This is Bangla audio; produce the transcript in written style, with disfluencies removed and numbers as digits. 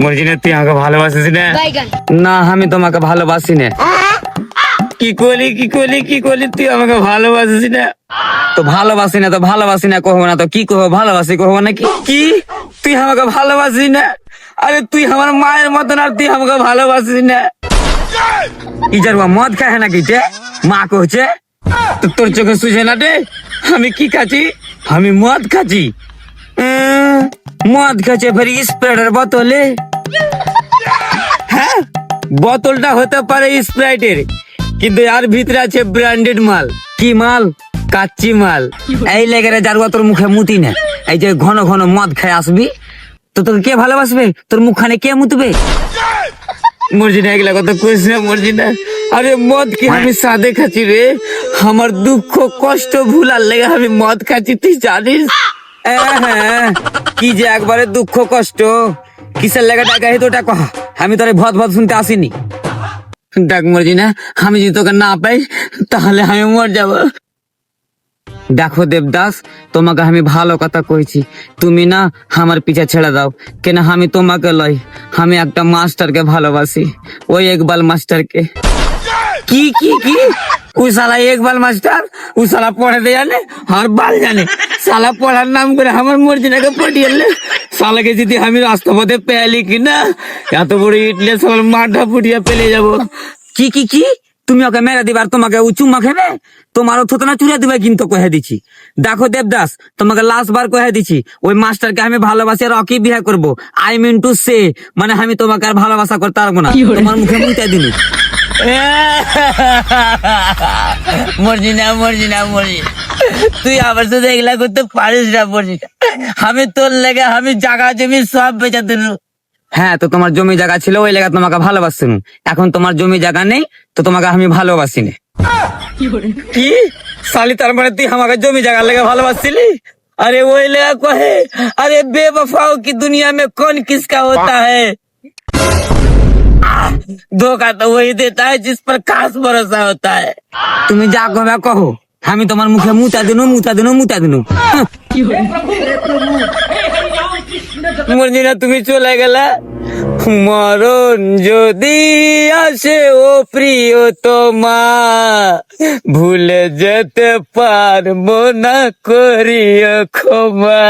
মর্জিনা তুই আমাকে ভালোবাসিস না? না আমি তোমাকে ভালোবাসি না। কি করলি তুই আমাকে ভালোবাসিস না? তো ভালোবাসি না কহবো না তো কি কহবো, ভালোবাসি কহবো নাকি? কি তুই আমাকে ভালোবাসিস না? আরে তুই আমার মায়ের মতন আর তুই আমাকে ভালোবাসিস না? ইজারুয়া মদ খায় নাকি তে? মা কহছে তোর চোখে সুঝে না রে? আমি কি খাচ্ছি? আমি মদ খাচ্ছি। মদ খাচ্ছে ফের স্প্রাইটের বোতলে। হ্যাঁ বোতলটা হতে পারে স্প্রাইটের, কিন্তু আর ভিতরে আছে ব্র্যান্ডেড মাল। কি মাল? কাচ্চি মাল। এই লেগে যার তোর মুখে মুতি না। এই যে ঘন ঘন মদ খায় আসবি তো তোকে কে ভালোবাসবে? তোর মুখখানে কে মুতবে? মর্জিনা এগুলা কথা কইস না মর্জিনা। আরে মদ কি আমি সাদে খাচ্ছি রে, আমার দুঃখ কষ্ট ভুলার লেগে আমি মদ খাচ্ছি, তুই জানিস? হ্যাঁ কি যে একবারে দুঃখ কষ্ট কিসের লেগে ডাকা হে তোটা কহ, আমি তোরে ভদ ভদ শুনতে আসিনি। ডাক মর্জিনা, আমি যদি তোকে না পাই তাহলে আমি মর যাব। দেখো দেবদাস, তোমাকে আমি ভালো কথা কইছি, তুমি না আমার পিছা ছেড়ে দাও। কেন আমি তোমাকে লই, আমি একটা মাস্টারকে ভালোবাসি, ওই ইকবাল মাস্টারকে। কি কি কি ও সালা ইকবাল মাস্টার? ও সালা পড়াতে জানে আর বাল জানে। সালা পড়ার নাম করে আমার মর্জিনাকে পটিয়েলে। সালাকে যদি আমি রাস্তা পথে পেয়ালি কিনা এত বড় ইটলে সবার মাঠা ফুটিয়া পেলে যাব। কি কি কি তুমি ওকে মেরে দিবার, তোমাকে ও চুম্মা খেবে? তোমারও থতনা চুড়ে দিবে কিন্তু কহে দিছি। দেখো দেবদাস, তোমাকে লাস্ট বার কহে দিছি, ওই মাস্টারকে আমি ভালোবাসি আর ওকে বিয়ে করবো। আই মিন টু সে, মানে আমি তোমাকে আর ভালোবাসা করতে পারবো না। তোমার মুখে মুইতে দিন। মর্জিনা তুই আবার শুধু এগুলা করতে পারিস না মর্জিনা। আমি তোর লেগে আমি জায়গা জমি সব বেচে দিল। হ্যাঁ তো তোমার জমি জায়গা ছিল ওই লেগে তোমাকে ভালোবাসছি, এখন তোমার জমি জায়গা নেই তো তোমাকে আমি ভালোবাসি না। কি সালি, তার মানে তুই আমাকে জমি জায়গার লেগে ভালোবাসছিলি? अरे वही लगा कहे, अरे बेवफाओं की दुनिया में कौन किसका होता है? धोखा तो वही देता है जिस पर खास भरोसा होता है। তুমি যা কবে কহো, আমি তোমার মুখে মুতা দিনু। মর্জিনা তুমি চলে গেলা, মরণ যদি আসে ও প্রিয়তমা, ভুলে যেতে পারবো না, করিও ক্ষমা।